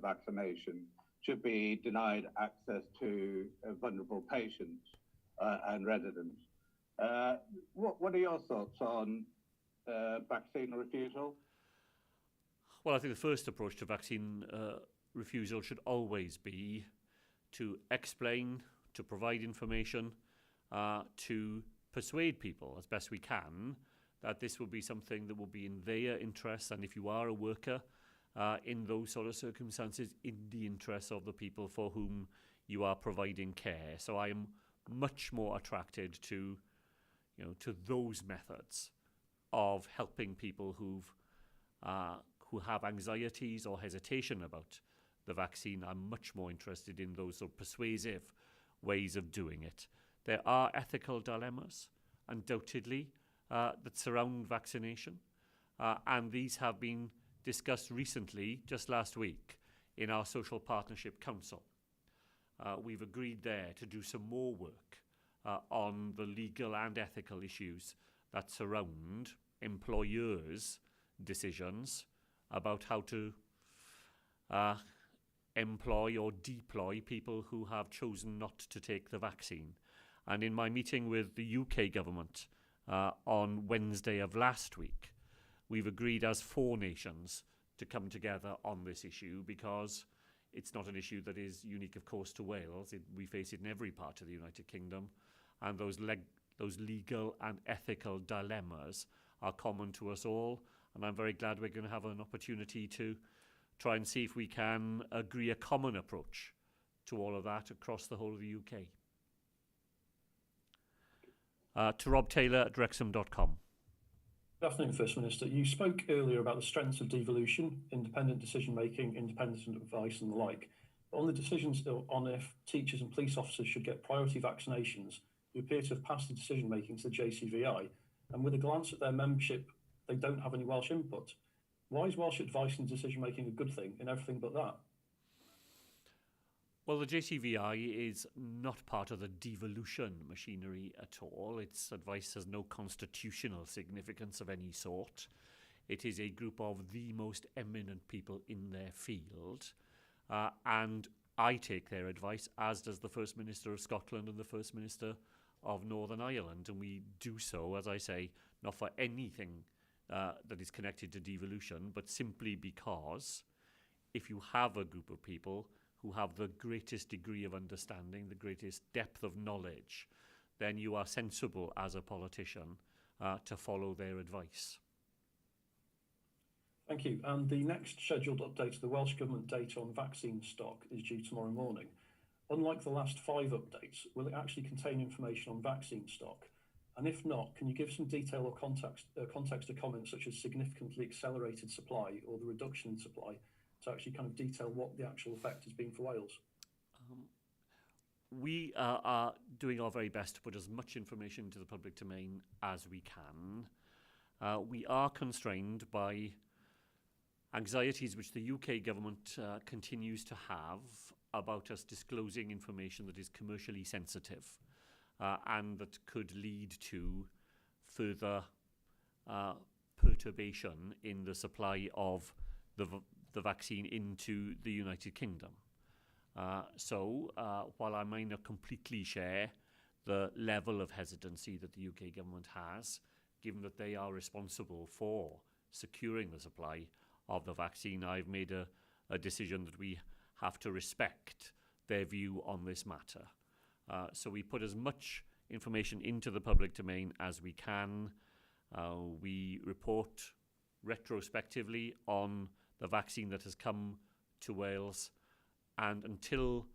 vaccination should be denied access to vulnerable patients and residents. What are your thoughts on vaccine refusal? Well, I think the first approach to vaccine refusal should always be to explain, to provide information, to persuade people as best we can that this will be something that will be in their interests, and if you are a worker in those sort of circumstances, in the interests of the people for whom you are providing care. So I am much more attracted to those methods of helping people who have anxieties or hesitation about the vaccine. I'm much more interested in those sort of persuasive ways of doing it. There are ethical dilemmas, undoubtedly, that surround vaccination, and these have been discussed recently, just last week, in our Social Partnership Council. We've agreed there to do some more work on the legal and ethical issues that surround employers' decisions about how to employ or deploy people who have chosen not to take the vaccine. And in my meeting with the UK government on Wednesday of last week, we've agreed as 4 nations to come together on this issue, because it's not an issue that is unique, of course, to Wales. We face it in every part of the United Kingdom, and those legal and ethical dilemmas are common to us all. And I'm very glad we're going to have an opportunity to try and see if we can agree a common approach to all of that across the whole of the UK. To Rob Taylor at Wrexham.com. Good afternoon, First Minister. You spoke earlier about the strengths of devolution, independent decision-making, independent advice and the like. But on the decisions on if teachers and police officers should get priority vaccinations, you appear to have passed the decision-making to the JCVI, and with a glance at their membership, they don't have any Welsh input. Why is Welsh advice and decision-making a good thing in everything but that? Well, the JCVI is not part of the devolution machinery at all. Its advice has no constitutional significance of any sort. It is a group of the most eminent people in their field, and I take their advice, as does the First Minister of Scotland and the First Minister of Northern Ireland, and we do so, as I say, not for anything that is connected to devolution, but simply because if you have a group of people who have the greatest degree of understanding, the greatest depth of knowledge, then you are sensible as a politician to follow their advice. Thank you. And the next scheduled update to the Welsh Government data on vaccine stock is due tomorrow morning. Unlike the last 5 updates, will it actually contain information on vaccine stock? And if not, can you give some detail or context to comments such as significantly accelerated supply or the reduction in supply, to actually kind of detail what the actual effect has been for Wales? We are doing our very best to put as much information into the public domain as we can. We are constrained by anxieties which the UK government continues to have about us disclosing information that is commercially sensitive and that could lead to further perturbation in the supply of the vaccine into the United Kingdom. So while I may not completely share the level of hesitancy that the UK government has, given that they are responsible for securing the supply of the vaccine, I've made a decision that we have to respect their view on this matter. So we put as much information into the public domain as we can. We report retrospectively on the vaccine that has come to Wales, and until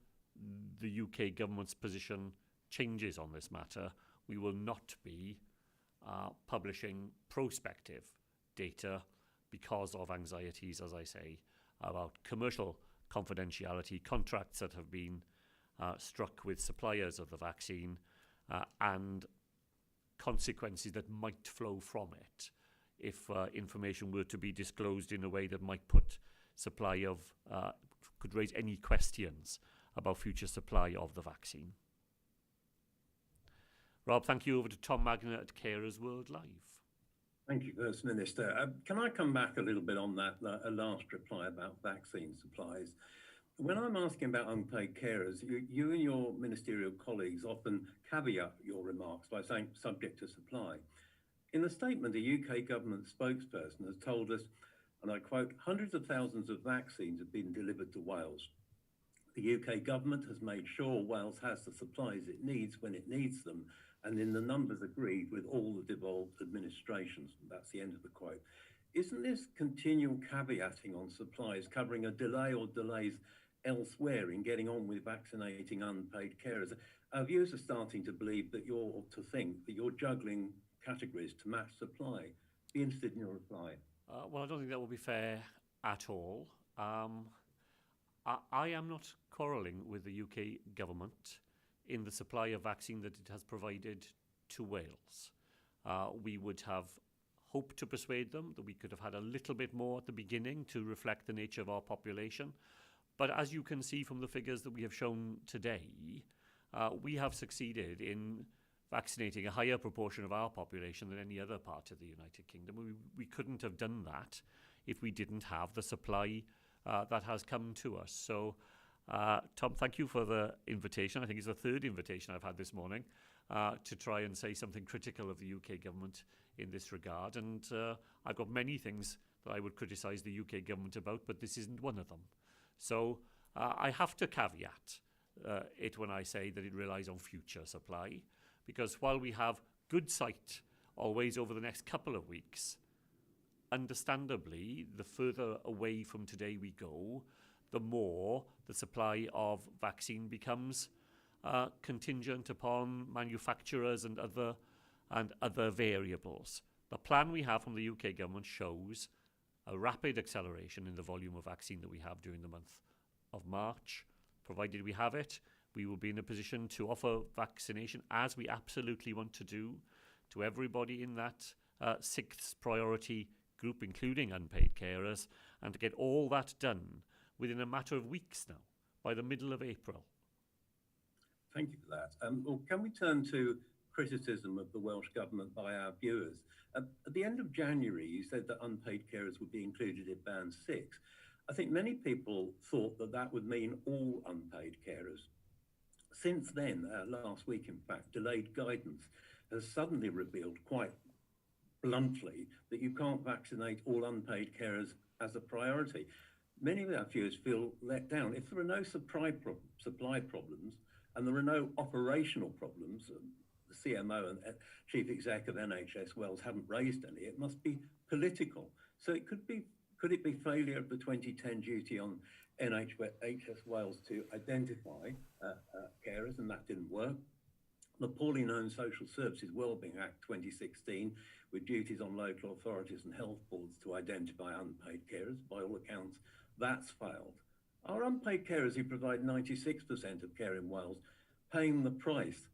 the UK government's position changes on this matter, we will not be publishing prospective data because of anxieties, as I say, about commercial confidentiality, contracts that have been struck with suppliers of the vaccine, and consequences that might flow from it if information were to be disclosed in a way that might put supply of, could raise any questions about future supply of the vaccine. Rob, thank you. Over to Tom Magna at Carers World Live. Thank you, First Minister. Can I come back a little bit on that last reply about vaccine supplies? When I'm asking about unpaid carers, you and your ministerial colleagues often caveat your remarks by saying subject to supply. In the statement, the UK government spokesperson has told us, and I quote, hundreds of thousands of vaccines have been delivered to Wales. The UK government has made sure Wales has the supplies it needs when it needs them, and in the numbers agreed with all the devolved administrations. That's the end of the quote. Isn't this continual caveating on supplies covering a delay or delays elsewhere in getting on with vaccinating unpaid carers? Our viewers are starting to believe that to think that you're juggling categories to match supply. Be interested in your reply. Well, I don't think that will be fair at all. I am not quarrelling with the UK government in the supply of vaccine that it has provided to Wales. We would have hoped to persuade them that we could have had a little bit more at the beginning to reflect the nature of our population. But as you can see from the figures that we have shown today, we have succeeded in vaccinating a higher proportion of our population than any other part of the United Kingdom. We couldn't have done that if we didn't have the supply that has come to us. So, Tom, thank you for the invitation. I think it's the third invitation I've had this morning to try and say something critical of the UK government in this regard. And I've got many things that I would criticise the UK government about, but this isn't one of them. So I have to caveat it when I say that it relies on future supply, because while we have good sight always over the next couple of weeks, understandably, the further away from today we go, the more the supply of vaccine becomes contingent upon manufacturers and other variables. The plan we have from the UK government shows a rapid acceleration in the volume of vaccine that we have during the month of March. Provided we have it, we will be in a position to offer vaccination, as we absolutely want to do, to everybody in that sixth priority group, including unpaid carers, and to get all that done within a matter of weeks now, by the middle of April. Thank you for that. Well, can we turn to criticism of the Welsh Government by our viewers? At the end of January, you said that unpaid carers would be included in Band 6. I think many people thought that that would mean all unpaid carers. Since then, last week, in fact, delayed guidance has suddenly revealed quite bluntly that you can't vaccinate all unpaid carers as a priority. Many of our viewers feel let down. If there are no supply problems and there are no operational problems, the CMO and Chief Exec of NHS Wales haven't raised any, it must be political. So could it be failure of the 2010 duty on NHS Wales to identify carers, and that didn't work? The poorly known Social Services Wellbeing Act 2016, with duties on local authorities and health boards to identify unpaid carers, by all accounts, that's failed. Are unpaid carers who provide 96% of care in Wales paying the price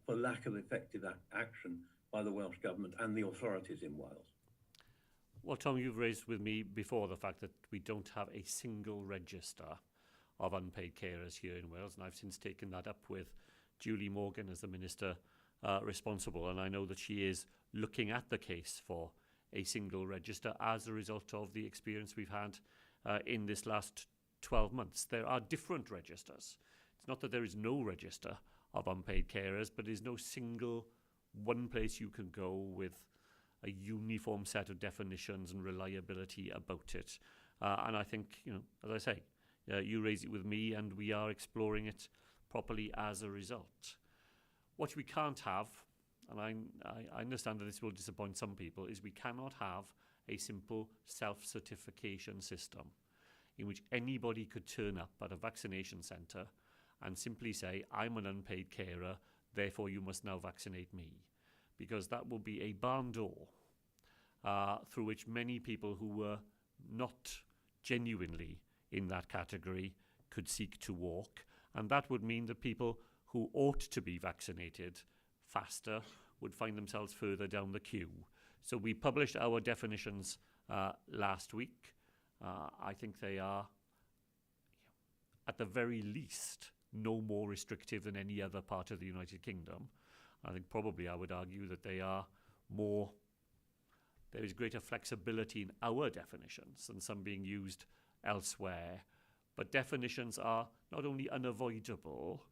for lack of effective action by the Welsh Government and the authorities in Wales? Well, Tom, you've raised with me before the fact that we don't have a single register of unpaid carers here in Wales, and I've since taken that up with Julie Morgan as the Minister responsible, and I know that she is looking at the case for a single register as a result of the experience we've had in this last 12 months. There are different registers. It's not that there is no register of unpaid carers, but there's no single one place you can go with a uniform set of definitions and reliability about it. And I think, as I say, you raise it with me and we are exploring it properly as a result. What we can't have, and I understand that this will disappoint some people, is we cannot have a simple self-certification system in which anybody could turn up at a vaccination centre and simply say, I'm an unpaid carer, therefore you must now vaccinate me. Because that will be a barn door through which many people who were not genuinely in that category could seek to walk. And that would mean that people who ought to be vaccinated faster would find themselves further down the queue. So we published our definitions last week. I think they are, at the very least, no more restrictive than any other part of the United Kingdom. I think probably I would argue that they are more, there is greater flexibility in our definitions than some being used elsewhere. But definitions are not only unavoidable,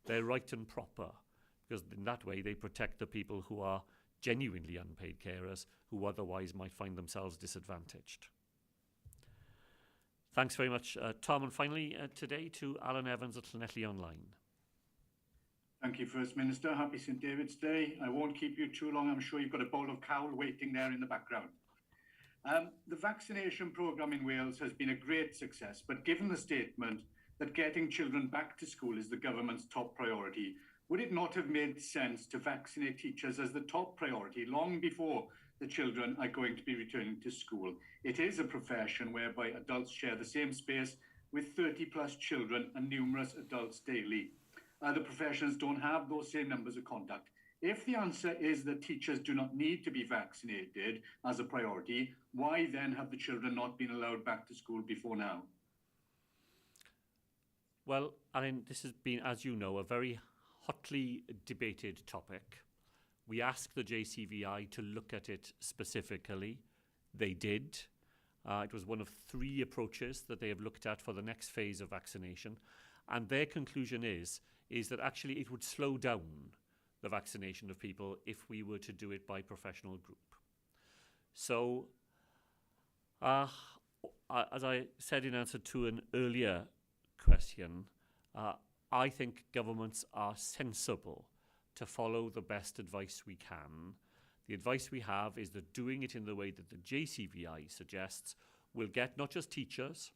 they're right and proper, because in that way they protect the people who are genuinely unpaid carers who otherwise might find themselves disadvantaged. Thanks very much, Tom. And finally, today to Alan Evans at Cynhadledd Online. Thank you, First Minister. Happy St David's Day. I won't keep you too long. I'm sure you've got a bowl of cawl waiting there in the background. The vaccination programme in Wales has been a great success, but given the statement that getting children back to school is the government's top priority, would it not have made sense to vaccinate teachers as the top priority long before the children are going to be returning to school? It is a profession whereby adults share the same space with 30 plus children and numerous adults daily. Other professions don't have those same numbers of contact. If the answer is that teachers do not need to be vaccinated as a priority, why then have the children not been allowed back to school before now? Well, Alan, this has been, as you know, a very hotly debated topic. We asked the JCVI to look at it specifically. They did. It was one of 3 approaches that they have looked at for the next phase of vaccination. And their conclusion is that actually it would slow down the vaccination of people if we were to do it by professional group. So, as I said in answer to an earlier question, I think governments are sensible to follow the best advice we can. The advice we have is that doing it in the way that the JCVI suggests will get not just teachers,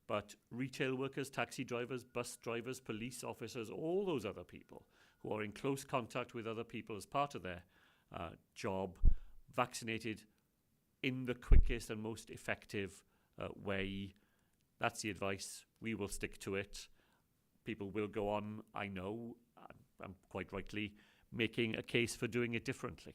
but retail workers, taxi drivers, bus drivers, police officers, all those other people who are in close contact with other people as part of their job, vaccinated in the quickest and most effective way. That's the advice. We will stick to it. People will go on, I know, and quite rightly, making a case for doing it differently.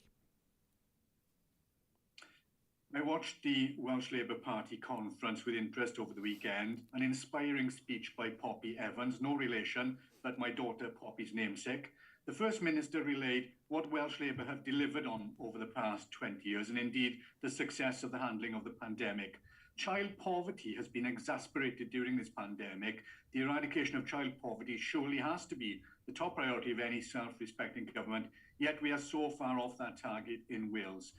I watched the Welsh Labour Party conference with interest over the weekend. An inspiring speech by Poppy Evans, no relation, but my daughter Poppy's namesake. The First Minister relayed what Welsh Labour have delivered on over the past 20 years, and indeed the success of the handling of the pandemic. Child poverty has been exasperated during this pandemic. The eradication of child poverty surely has to be the top priority of any self-respecting government, yet we are so far off that target in Wales.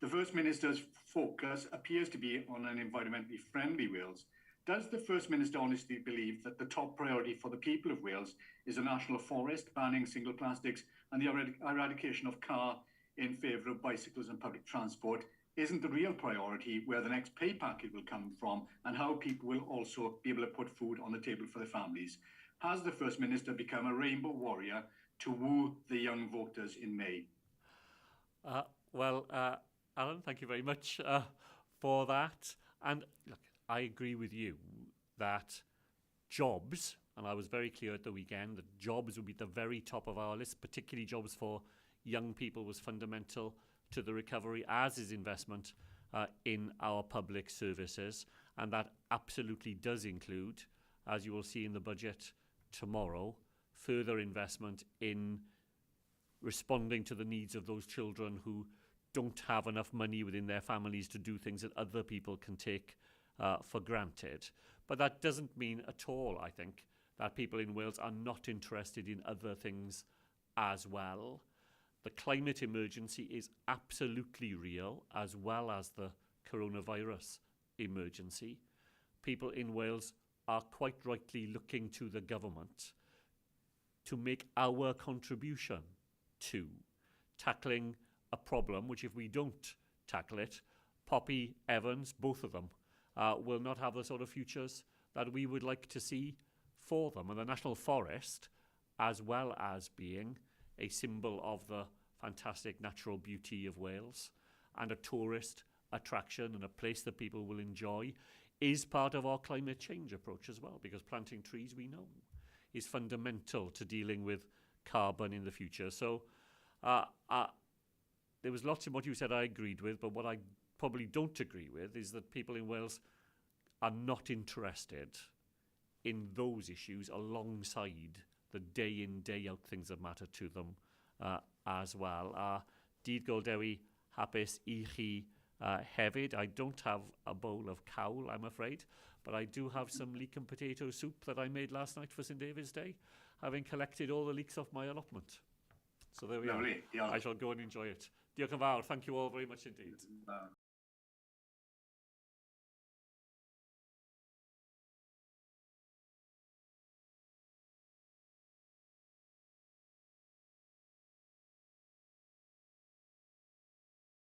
The First Minister's focus appears to be on an environmentally friendly Wales. Does the First Minister honestly believe that the top priority for the people of Wales is a national forest, banning single plastics, and the eradication of car in favour of bicycles and public transport isn't the real priority where the next pay packet will come from and how people will also be able to put food on the table for their families? Has the First Minister become a rainbow warrior to woo the young voters in May? Alan, thank you very much for that. And look, I agree with you that jobs, and I was very clear at the weekend that jobs would be at the very top of our list, particularly jobs for young people was fundamental to the recovery, as is investment in our public services. And that absolutely does include, as you will see in the budget tomorrow, further investment in responding to the needs of those children who don't have enough money within their families to do things that other people can take for granted. But that doesn't mean at all, I think, that people in Wales are not interested in other things as well. The climate emergency is absolutely real, as well as the coronavirus emergency. People in Wales are quite rightly looking to the government to make our contribution to tackling a problem which, if we don't tackle it, Poppy, Evans, both of them, will not have the sort of futures that we would like to see for them. And the National Forest, as well as being a symbol of the fantastic natural beauty of Wales and a tourist attraction and a place that people will enjoy, is part of our climate change approach as well, because planting trees, we know, is fundamental to dealing with carbon in the future. So there was lots of what you said I agreed with, but what I probably don't agree with is that people in Wales are not interested in those issues alongside the day in, day out things that matter to them as well. Dydd Gwl Dewi hapus I chi hefyd. I don't have a bowl of cawl, I'm afraid, but I do have some leek and potato soup that I made last night for St David's Day, having collected all the leeks off my allotment. So there we are. I shall go and enjoy it. Diolch yn fawr. Thank you all very much indeed.